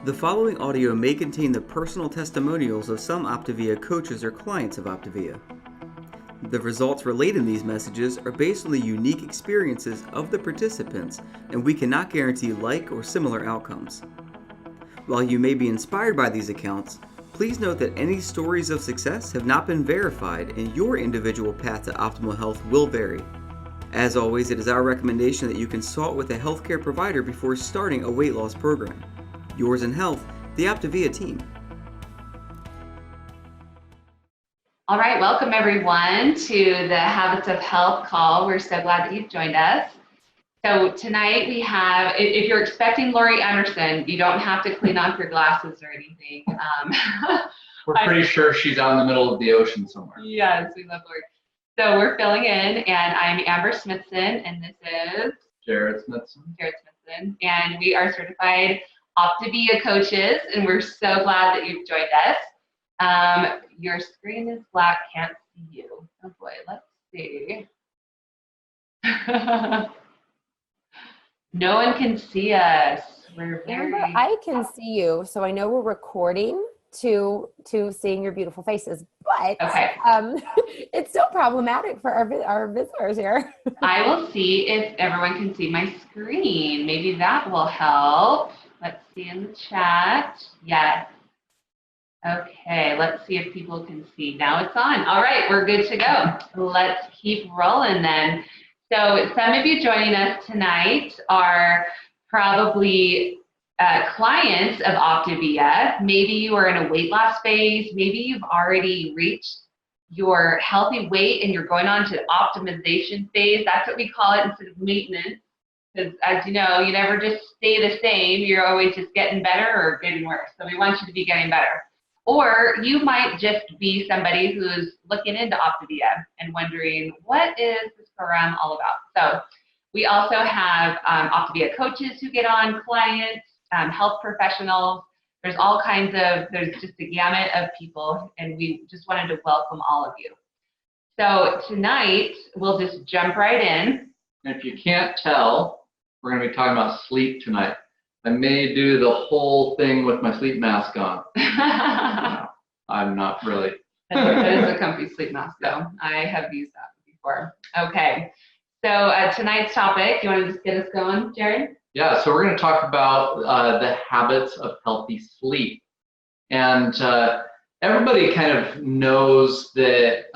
The following audio may contain the personal testimonials of some Optavia coaches or clients of Optavia. The results relayed in these messages are based on the unique experiences of the participants, and we cannot guarantee like or similar outcomes. While you may be inspired by these accounts, please note that any stories of success have not been verified and your individual path to optimal health will vary. As always, it is our recommendation that you consult with a healthcare provider before starting a weight loss program. Yours in health, the Optavia team. All right, welcome everyone to the Habits of Health call. We're so glad that you've joined us. So tonight we have, if you're expecting Lori Anderson, you don't have to clean off your glasses or anything. We're pretty sure she's out in the middle of the ocean somewhere. Yes, we love Lori. So we're filling in, and I'm Amber Smithson, and this is Jared Smithson. And we are certified Optavia coaches, and we're so glad that you've joined us. Your screen is black, can't see you. Oh boy, let's see. No one can see us. We're very... Amber, I can see you, so I know we're recording to seeing your beautiful faces, but okay. It's still problematic for our visitors here. I will see if everyone can see my screen. Maybe that will help. Let's see in the chat. Yes. Okay, let's see if people can see. Now it's on. All right, we're good to go. Let's keep rolling then. So some of you joining us tonight are probably clients of Optavia. Maybe you are in a weight loss phase. Maybe you've already reached your healthy weight and you're going on to optimization phase. That's what we call it instead of maintenance. Because as you know, you never just stay the same. You're always just getting better or getting worse. So we want you to be getting better. Or you might just be somebody who's looking into Optavia and wondering, what is this program all about? So we also have Optavia coaches who get on, clients, health professionals. There's all kinds of, there's just a gamut of people, and we just wanted to welcome all of you. So tonight, we'll just jump right in. And if you can't tell, we're going to be talking about sleep tonight. I may do the whole thing with my sleep mask on. No, I'm not really. That is a comfy sleep mask, though. I have used that before. Okay. So tonight's topic, you want to just get us going, Jared? Yeah, so we're going to talk about the habits of healthy sleep. And everybody kind of knows that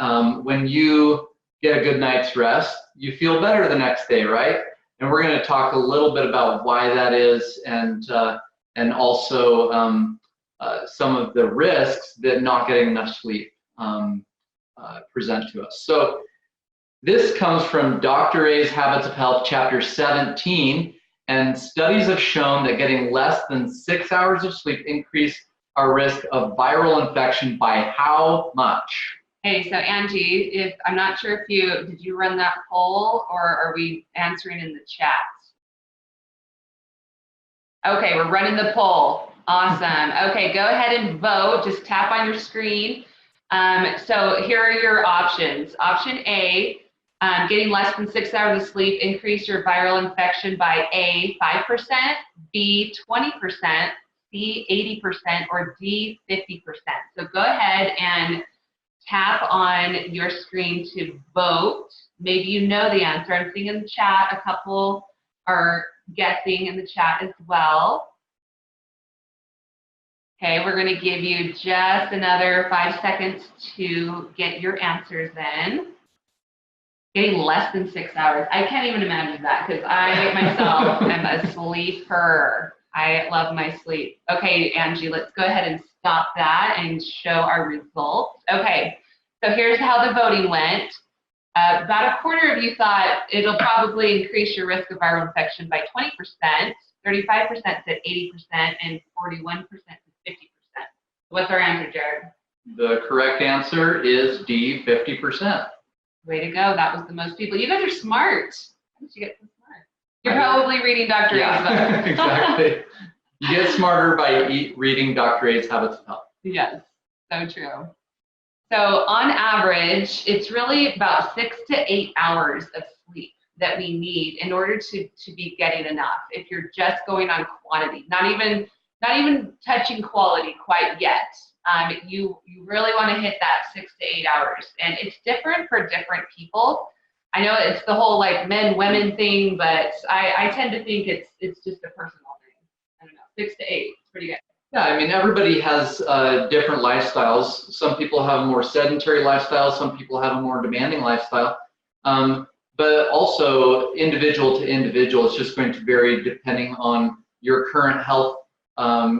when you get a good night's rest, you feel better the next day, right? And we're going to talk a little bit about why that is, and also some of the risks that not getting enough sleep present to us. So this comes from Dr. A's Habits of Health, Chapter 17, and studies have shown that getting less than 6 hours of sleep increase our risk of viral infection by how much? Hey, so Angie, I'm not sure if did you run that poll or are we answering in the chat? Okay, we're running the poll. Awesome. Okay, go ahead and vote. Just tap on your screen. So here are your options. Option A, getting less than 6 hours of sleep increase your viral infection by A, 5%, B, 20%, C, 80%, or D, 50%. So go ahead and tap on your screen to vote. Maybe you know the answer. I'm seeing in the chat, a couple are guessing in the chat as well. Okay, we're going to give you just another 5 seconds to get your answers in. Getting less than 6 hours. I can't even imagine that because I myself am a sleeper. I love my sleep. Okay, Angie, let's go ahead and stop that and show our results. Okay, so here's how the voting went. About a quarter of you thought it'll probably increase your risk of viral infection by 20%, 35% said 80%, and 41% said 50%. What's our answer, Jared? The correct answer is D, 50%. Way to go. That was the most people. You guys are smart. How did you get so smart? You're probably reading Dr. A's book. Exactly. You get smarter by reading Dr. A's Habits of Health. Yes, so true. So on average, it's really about 6 to 8 hours of sleep that we need in order to be getting enough. If you're just going on quantity, not not even touching quality quite yet. You really want to hit that 6 to 8 hours, and it's different for different people. I know it's the whole like men women thing, but I tend to think it's just a personal thing. I don't know, 6 to 8, it's pretty good. Yeah, I mean, everybody has different lifestyles. Some people have a more sedentary lifestyle. Some people have a more demanding lifestyle. But also, individual to individual, it's just going to vary depending on your current health,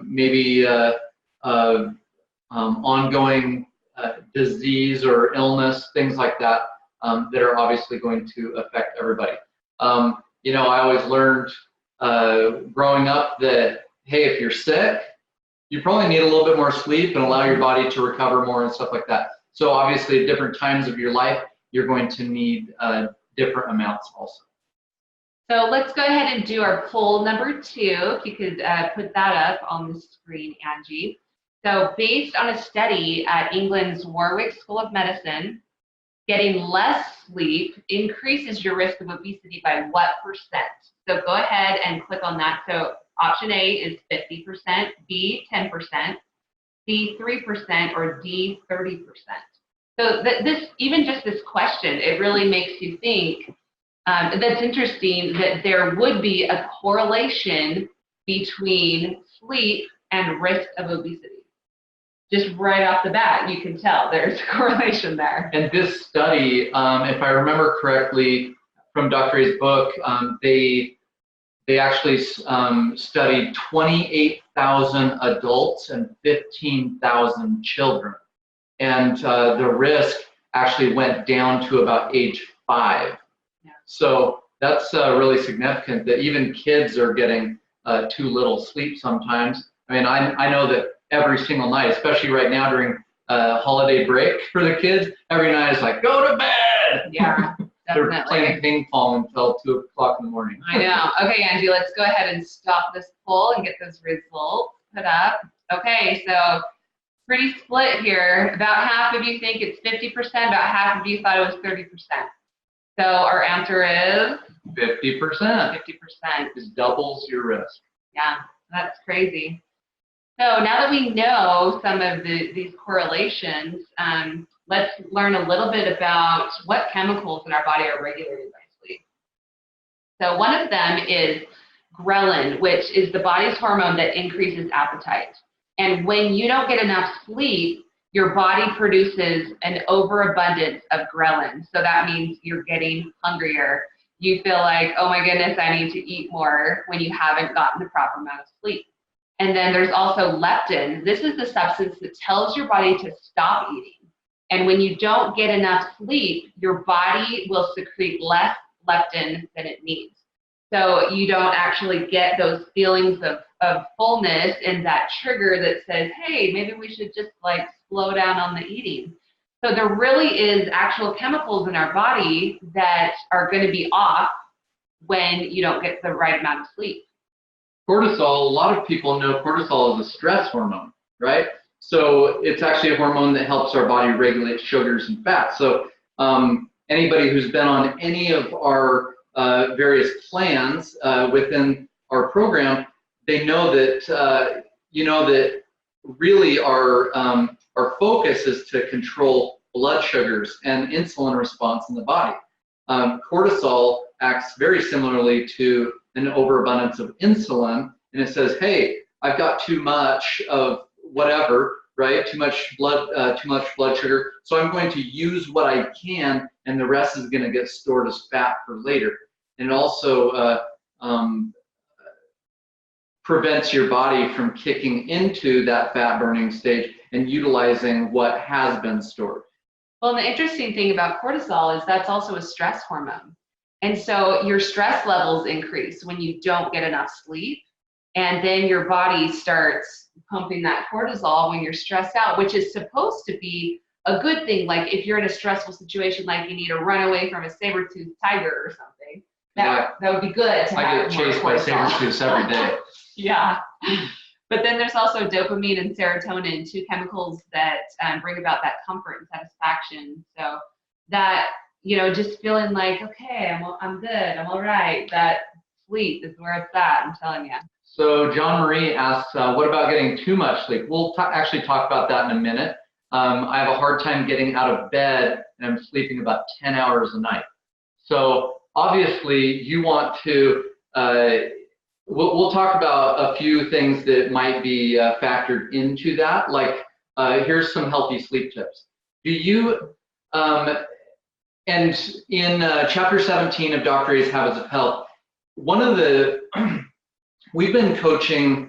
maybe ongoing disease or illness, things like that, that are obviously going to affect everybody. You know, I always learned growing up that, hey, if you're sick, you probably need a little bit more sleep and allow your body to recover more and stuff like that. So obviously at different times of your life, you're going to need different amounts also. So let's go ahead and do our poll number 2. If you could put that up on the screen, Angie. So based on a study at England's Warwick School of Medicine, getting less sleep increases your risk of obesity by what percent? So go ahead and click on that. So option A is 50%, B 10%, C 3%, or D 30%. So this, even just this question, it really makes you think. That's interesting that there would be a correlation between sleep and risk of obesity. Just right off the bat, you can tell there's a correlation there. And this study, if I remember correctly from Dr. A's book, they actually studied 28,000 adults and 15,000 children. And the risk actually went down to about age 5. Yeah. So that's really significant that even kids are getting too little sleep sometimes. I mean, I know that every single night, especially right now during holiday break for the kids, every night it's like, go to bed. Yeah, They're definitely. playing ping pong until 2 o'clock in the morning. I know. Okay, Angie, let's go ahead and stop this poll and get those results put up. Okay, so pretty split here. About half of you think it's 50%, about half of you thought it was 30%. So our answer is 50%. 50%. It doubles your risk. Yeah, that's crazy. So now that we know some of these correlations, let's learn a little bit about what chemicals in our body are regulated by sleep. So one of them is ghrelin, which is the body's hormone that increases appetite. And when you don't get enough sleep, your body produces an overabundance of ghrelin. So that means you're getting hungrier. You feel like, oh my goodness, I need to eat more when you haven't gotten the proper amount of sleep. And then there's also leptin. This is the substance that tells your body to stop eating. And when you don't get enough sleep, your body will secrete less leptin than it needs. So you don't actually get those feelings of fullness and that trigger that says, hey, maybe we should just like slow down on the eating. So there really is actual chemicals in our body that are going to be off when you don't get the right amount of sleep. Cortisol, a lot of people know cortisol is a stress hormone, right? So it's actually a hormone that helps our body regulate sugars and fats. So anybody who's been on any of our various plans within our program, they know that that really our focus is to control blood sugars and insulin response in the body. Cortisol acts very similarly to an overabundance of insulin, and it says, hey, I've got too much of whatever, right? Too much blood sugar. So I'm going to use what I can, and the rest is going to get stored as fat for later. And it also prevents your body from kicking into that fat burning stage and utilizing what has been stored. Well, the interesting thing about cortisol is that's also a stress hormone. And so your stress levels increase when you don't get enough sleep. And then your body starts pumping that cortisol when you're stressed out, which is supposed to be a good thing. Like if you're in a stressful situation, like you need to run away from a saber-toothed tiger or something, that would be good to have. I get chased by saber-tooths every day. Yeah. But then there's also dopamine and serotonin, two chemicals that bring about that comfort and satisfaction. So that, just feeling like, okay, I'm good, I'm all right. That sleep is where it's at, I'm telling you. So John Marie asks, what about getting too much sleep? We'll actually talk about that in a minute. I have a hard time getting out of bed, and I'm sleeping about 10 hours a night. So obviously you want to, we'll talk about a few things that might be factored into that, like here's some healthy sleep tips. Do you, and in chapter 17 of Dr. A's Habits of Health, one of the, we've been coaching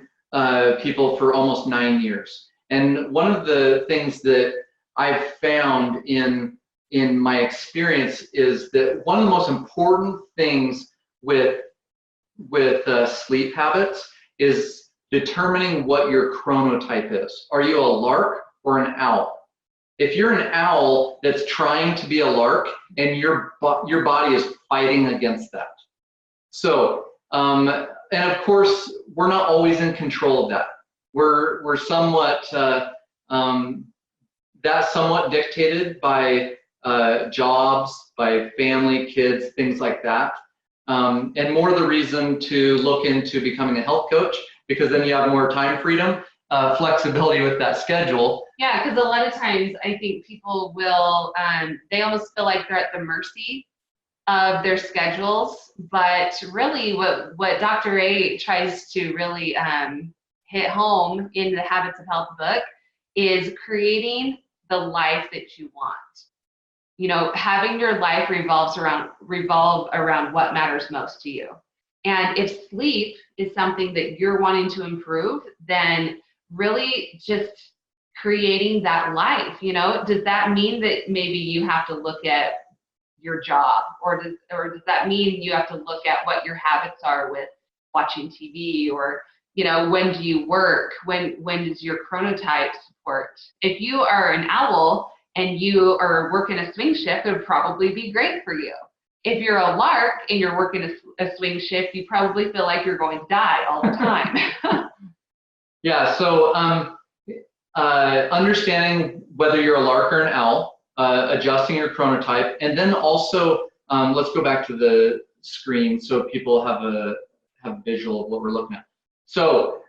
people for almost 9 years. And one of the things that I've found in my experience is that one of the most important things with sleep habits is determining what your chronotype is. Are you a lark or an owl? If you're an owl that's trying to be a lark and your body is fighting against that. So, and of course, we're not always in control of that. We're somewhat, that's somewhat dictated by jobs, by family, kids, things like that. And more the reason to look into becoming a health coach, because then you have more time freedom, flexibility with that schedule. Yeah, because a lot of times I think people will, they almost feel like they're at the mercy of their schedules, but really what Dr. A tries to really hit home in the Habits of Health book is creating the life that you want. You know, having your life revolve around what matters most to you. And if sleep is something that you're wanting to improve, then really just creating that life, you know, does that mean that maybe you have to look at your job, or does that mean you have to look at what your habits are with watching TV, or, you know, when do you work, when does your chronotype support? If you are an owl and you are working a swing shift, it would probably be great for you. If you're a lark and you're working a swing shift, you probably feel like you're going to die all the time. Yeah, so understanding whether you're a lark or an owl, adjusting your chronotype, and then also, let's go back to the screen so people have a visual of what we're looking at. So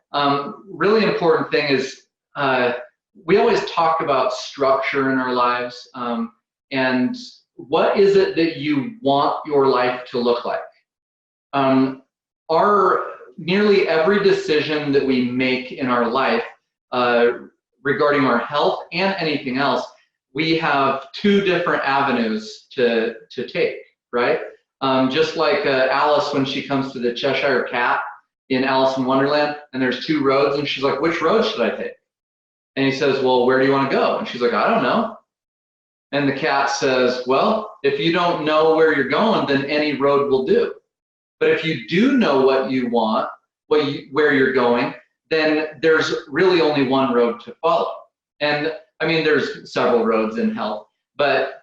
really important thing is, we always talk about structure in our lives, and what is it that you want your life to look like? Nearly every decision that we make in our life regarding our health and anything else, we have two different avenues to take, right? Just like Alice, when she comes to the Cheshire Cat in Alice in Wonderland, and there's two roads, and she's like, which road should I take? And he says, well, where do you want to go? And she's like, I don't know. And the cat says, well, if you don't know where you're going, then any road will do. But if you do know what you want, where you're going, then there's really only one road to follow. And I mean, there's several roads in health, but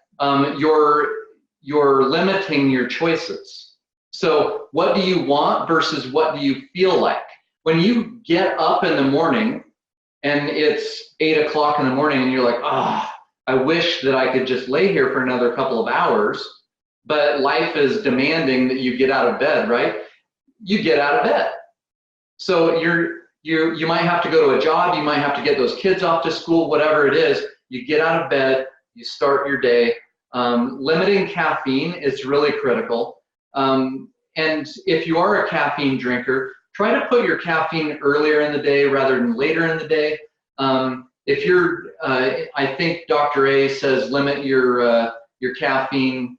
you're limiting your choices. So what do you want versus what do you feel like? When you get up in the morning and it's 8 o'clock in the morning and you're like, I wish that I could just lay here for another couple of hours, but life is demanding that you get out of bed, right? You get out of bed. So you might have to go to a job, you might have to get those kids off to school, whatever it is. You get out of bed, you start your day. Limiting caffeine is really critical. And if you are a caffeine drinker, try to put your caffeine earlier in the day rather than later in the day. If you're, I think Dr. A says limit your caffeine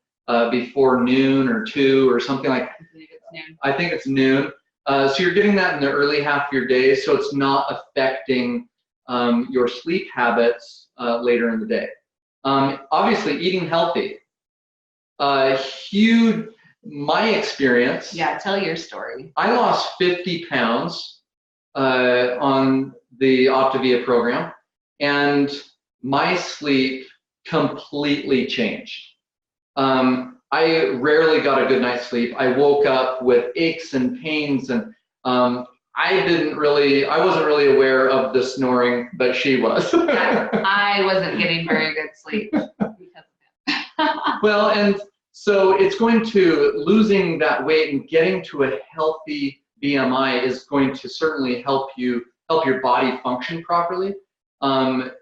before noon or 2 or something like that. I think it's noon. So you're getting that in the early half of your day, so it's not affecting your sleep habits later in the day. Obviously, eating healthy. Huge, my experience. Yeah, tell your story. I lost 50 pounds on the Optavia program, and my sleep completely changed. I rarely got a good night's sleep. I woke up with aches and pains, and I wasn't really aware of the snoring, but she was. I wasn't getting very good sleep because of it. Well, and so it's going to losing that weight and getting to a healthy BMI is going to certainly help your body function properly, and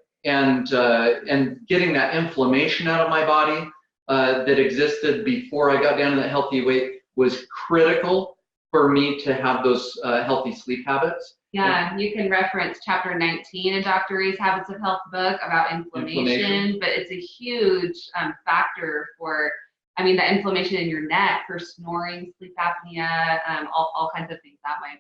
getting that inflammation out of my body that existed before I got down to that healthy weight was critical for me to have those healthy sleep habits. Yeah, you can reference chapter 19 in Dr. Ray's Habits of Health book about inflammation. But it's a huge factor for, I mean, the inflammation in your neck, for snoring, sleep apnea, all kinds of things that way.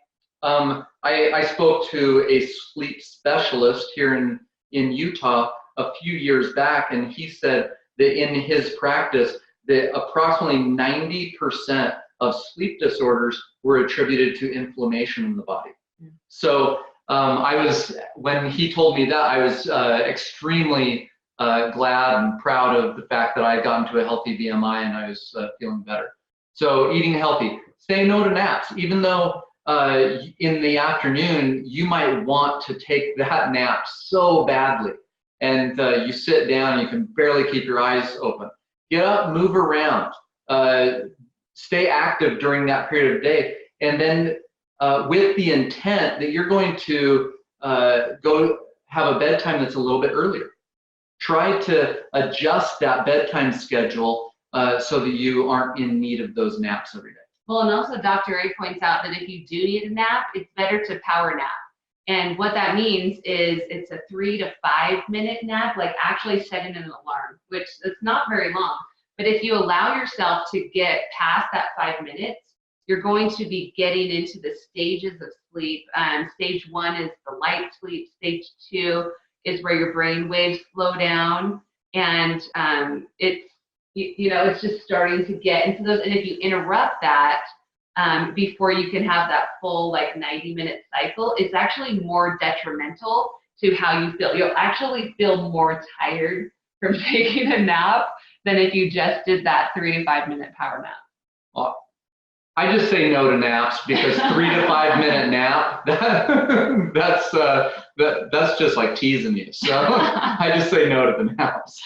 I spoke to a sleep specialist here in Utah a few years back, and he said that in his practice that approximately 90% of sleep disorders were attributed to inflammation in the body. So when he told me that, I was extremely glad and proud of the fact that I had gotten to a healthy BMI and I was feeling better. So eating healthy, say no to naps, even though in the afternoon you might want to take that nap so badly, and you sit down, you can barely keep your eyes open. Get up, move around, stay active during that period of day, and then with the intent that you're going to go have a bedtime that's a little bit earlier. Try to adjust that bedtime schedule so that you aren't in need of those naps every day. Well, and also Dr. Ray points out that if you do need a nap, it's better to power nap. And what that means is it's a 3 to 5 minute nap, like actually setting an alarm, which is not very long. But if you allow yourself to get past that 5 minutes, you're going to be getting into the stages of sleep. Stage 1 is the light sleep. Stage 2 is where your brain waves slow down, and it's it's just starting to get into those. And if you interrupt that before you can have that full 90-minute cycle, it's actually more detrimental to how you feel. You'll actually feel more tired from taking a nap than if you just did that 3 to 5 minute power nap. Well, I just say no to naps because 3 to 5 minute nap, that's just like teasing you. So I just say no to the naps.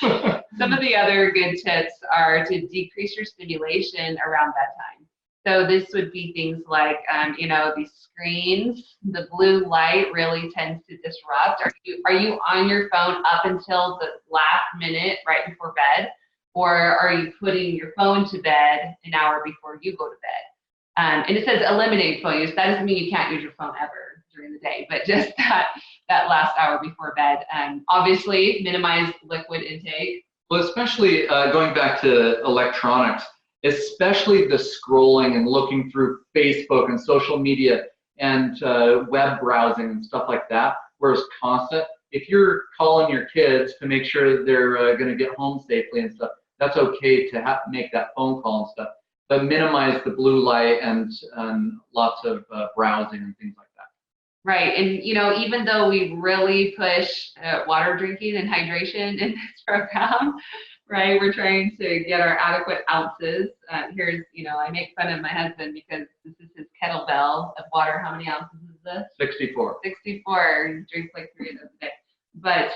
Some of the other good tips are to decrease your stimulation around bedtime. So this would be things like, these screens, the blue light really tends to disrupt. Are you on your phone up until the last minute right before bed? Or are you putting your phone to bed an hour before you go to bed? And it says eliminate phone use. That doesn't mean you can't use your phone ever during the day, but just that last hour before bed. Obviously, minimize liquid intake. Well, especially going back to electronics, especially the scrolling and looking through Facebook and social media and web browsing and stuff like that, where it's constant. If you're calling your kids to make sure that they're going to get home safely and stuff, that's okay to make that phone call and stuff. But minimize the blue light and lots of browsing and things like that. Right, and even though we really push water drinking and hydration in this program, right, we're trying to get our adequate ounces. Here's, I make fun of my husband because this is his kettlebell of water. How many ounces is this? 64. 64. He drinks like 3 of those a day. But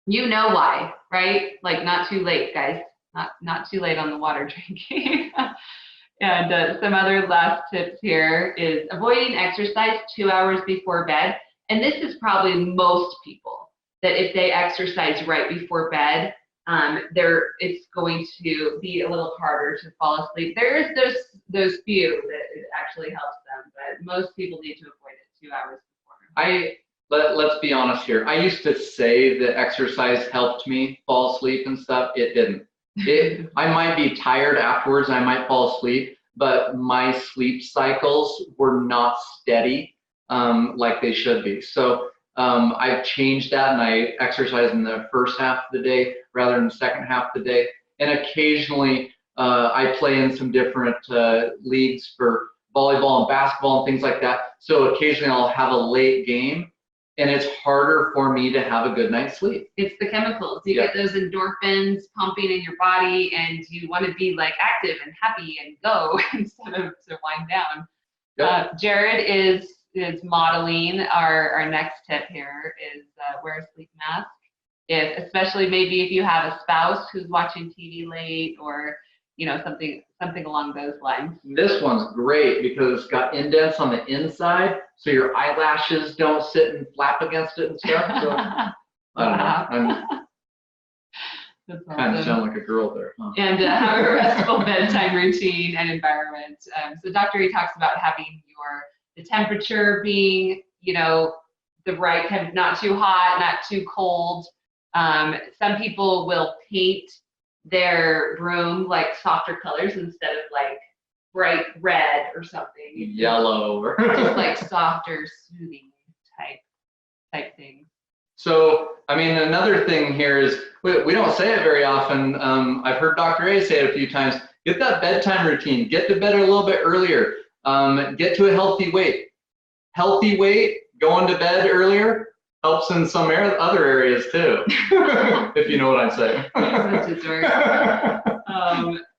you know why, right? Not too late, guys. Not too late on the water drinking. And some other last tips here is avoiding exercise 2 hours before bed. And this is probably most people, that if they exercise right before bed, it's going to be a little harder to fall asleep. There's those few that it actually helps them, but most people need to avoid it 2 hours before. Let's be honest here. I used to say that exercise helped me fall asleep and stuff. It didn't. I might be tired afterwards, I might fall asleep, but my sleep cycles were not steady like they should be. So I've changed that, and I exercise in the first half of the day rather than the second half of the day. And occasionally I play in some different leagues for volleyball and basketball and things like that. So occasionally I'll have a late game, and it's harder for me to have a good night's sleep. It's the chemicals. You get those endorphins pumping in your body, and you want to be active and happy and go instead of to wind down. Yep. Jared is modeling our next tip here is wear a sleep mask. Especially maybe if you have a spouse who's watching TV late, or something along those lines. This one's great because it's got indents on the inside, so your eyelashes don't sit and flap against it and stuff. So I don't know. That's Kind of awesome. sound like a girl there, huh? And have a restful bedtime routine and environment. So Dr. A talks about having the temperature being, the right kind of, not too hot, not too cold. Some people will paint their room like softer colors instead of like bright red or something. Yellow or just like softer, soothing type things. So, I mean, another thing here is we don't say it very often. I've heard Dr. A say it a few times. Get that bedtime routine. Get to bed a little bit earlier. Get to a healthy weight. Healthy weight, going to bed earlier, helps in some other areas too, if you know what I'm saying.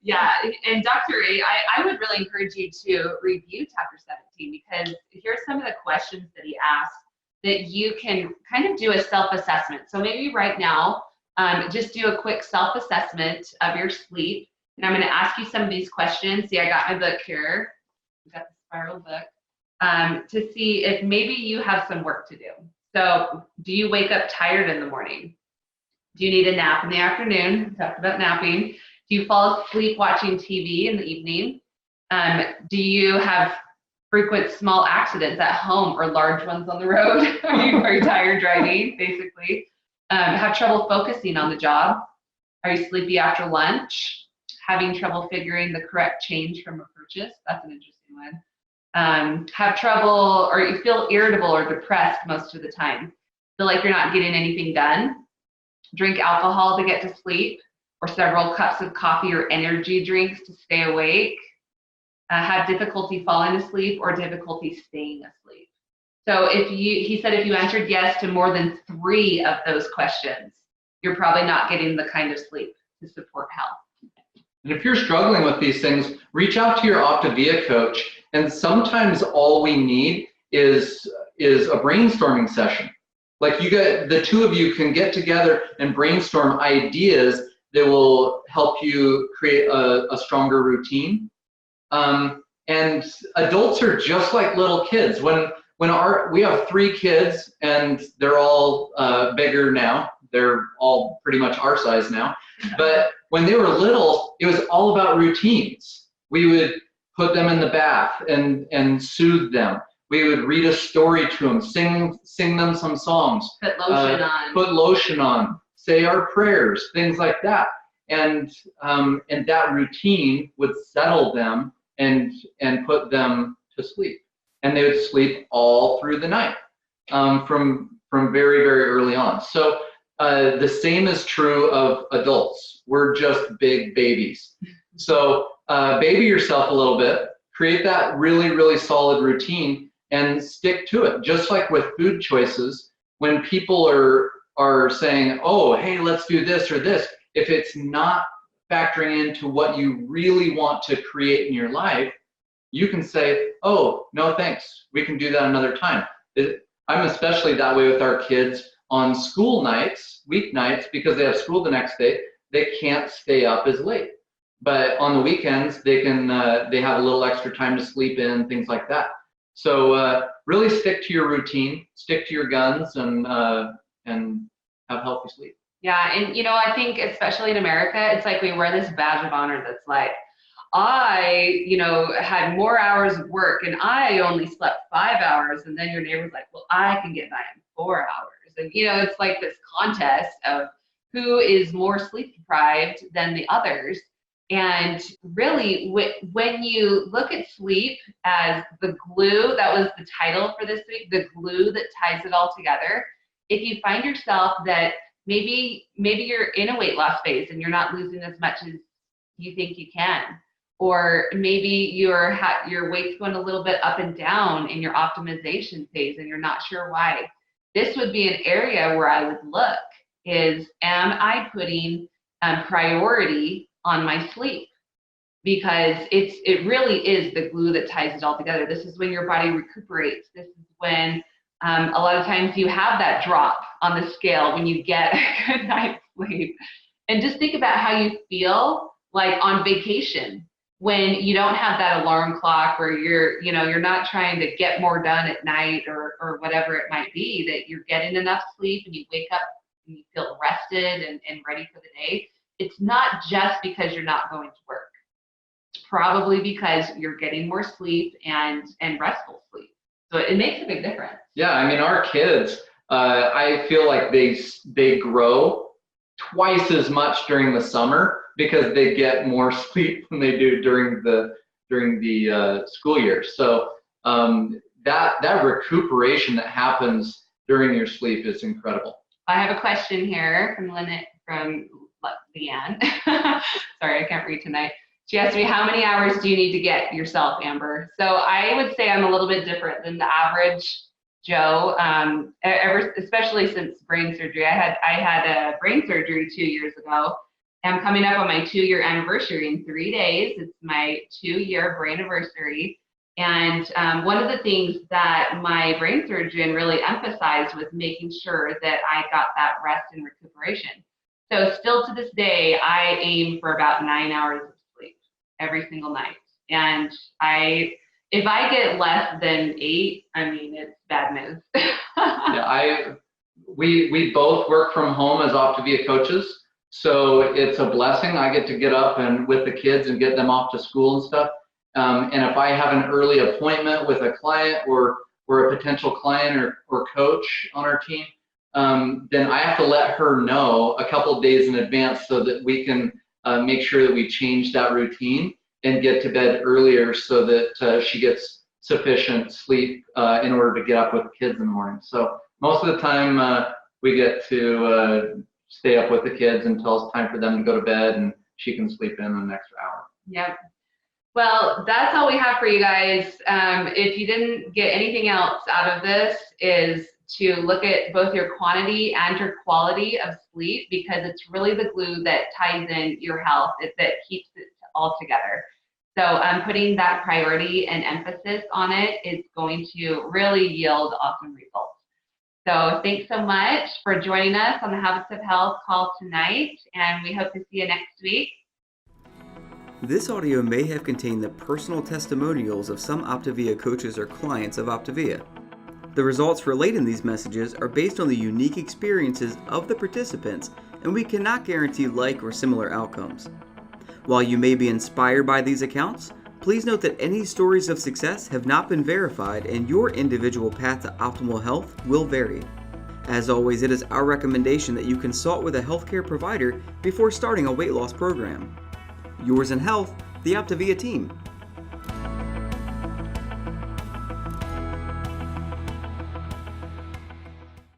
Yeah, and Dr. A, I would really encourage you to review Chapter 17 because here's some of the questions that he asked that you can kind of do a self-assessment. So maybe right now, just do a quick self-assessment of your sleep. And I'm going to ask you some of these questions. See, I got my book here. I got the spiral book. To see if maybe you have some work to do. So do you wake up tired in the morning? Do you need a nap in the afternoon? We talked about napping. Do you fall asleep watching TV in the evening? Do you have frequent small accidents at home or large ones on the road? Are you tired driving, basically? Have trouble focusing on the job? Are you sleepy after lunch? Having trouble figuring the correct change from a purchase? That's an interesting one. Have trouble, or you feel irritable or depressed most of the time? Feel like you're not getting anything done? Drink alcohol to get to sleep, or several cups of coffee or energy drinks to stay awake? Have difficulty falling asleep or difficulty staying asleep? So he said if you answered yes to more than 3 of those questions, you're probably not getting the kind of sleep to support health. And if you're struggling with these things, reach out to your Optavia coach. And sometimes all we need is a brainstorming session. Like the two of you can get together and brainstorm ideas that will help you create a stronger routine. And adults are just like little kids. When we have 3 kids and they're all bigger now. They're all pretty much our size now. But when they were little, it was all about routines. We would put them in the bath and soothe them. We would read a story to them, sing them some songs. Put lotion on. Put lotion on. Say our prayers, things like that. And that routine would settle them and put them to sleep. And they would sleep all through the night from very, very early on. So the same is true of adults. We're just big babies. So baby yourself a little bit, create that really, really solid routine and stick to it. Just like with food choices, when people are saying, oh, hey, let's do this or this, if it's not factoring into what you really want to create in your life, you can say, oh, no, thanks. We can do that another time. I'm especially that way with our kids on school nights, weeknights, because they have school the next day. They can't stay up as late. But on the weekends, they have a little extra time to sleep in, things like that. So really stick to your routine, stick to your guns, and have healthy sleep. Yeah, and I think especially in America, it's like we wear this badge of honor that's like, I, had more hours of work and I only slept 5 hours, and then your neighbor's like, well, I can get by in 4 hours. And it's like this contest of who is more sleep deprived than the others. And really, when you look at sleep as the glue, that was the title for this week, the glue that ties it all together. If you find yourself that maybe you're in a weight loss phase and you're not losing as much as you think you can, or maybe your weight's going a little bit up and down in your optimization phase and you're not sure why, this would be an area where I would look is, am I putting priority on my sleep? Because it really is the glue that ties it all together. This is when your body recuperates. This is when a lot of times you have that drop on the scale when you get a good night's sleep. And just think about how you feel like on vacation, when you don't have that alarm clock, or you're not trying to get more done at night, or whatever it might be, that you're getting enough sleep and you wake up and you feel rested and ready for the day. It's not just because you're not going to work. It's probably because you're getting more sleep and restful sleep. So it makes a big difference. Yeah, I mean, our kids, I feel like they grow twice as much during the summer because they get more sleep than they do during the school year. So that recuperation that happens during your sleep is incredible. I have a question here from Leanne. Sorry, I can't read tonight. She asked me, how many hours do you need to get yourself, Amber? So I would say I'm a little bit different than the average Joe, especially since brain surgery. I had a brain surgery 2 years ago. I'm coming up on my 2-year anniversary in 3 days. It's my 2-year brain anniversary. And one of the things that my brain surgeon really emphasized was making sure that I got that rest and recuperation. So still to this day, I aim for about 9 hours of sleep every single night. And if I get less than 8, I mean, it's bad news. Yeah, we both work from home as Optavia coaches, so it's a blessing. I get to get up and with the kids and get them off to school and stuff. And if I have an early appointment with a client or a potential client or coach on our team, then I have to let her know a couple of days in advance so that we can make sure that we change that routine and get to bed earlier so that she gets sufficient sleep in order to get up with the kids in the morning. So most of the time we get to stay up with the kids until it's time for them to go to bed, and she can sleep in an extra hour. Yep. Well, that's all we have for you guys. If you didn't get anything else out of this, is to look at both your quantity and your quality of sleep, because it's really the glue that ties in your health, that keeps it all together. So putting that priority and emphasis on it is going to really yield awesome results. So thanks so much for joining us on the Habits of Health call tonight, and we hope to see you next week. This audio may have contained the personal testimonials of some Optavia coaches or clients of Optavia. The results relayed in these messages are based on the unique experiences of the participants, and we cannot guarantee like or similar outcomes. While you may be inspired by these accounts, please note that any stories of success have not been verified, and your individual path to optimal health will vary. As always, it is our recommendation that you consult with a healthcare provider before starting a weight loss program. Yours in health, the Optavia team.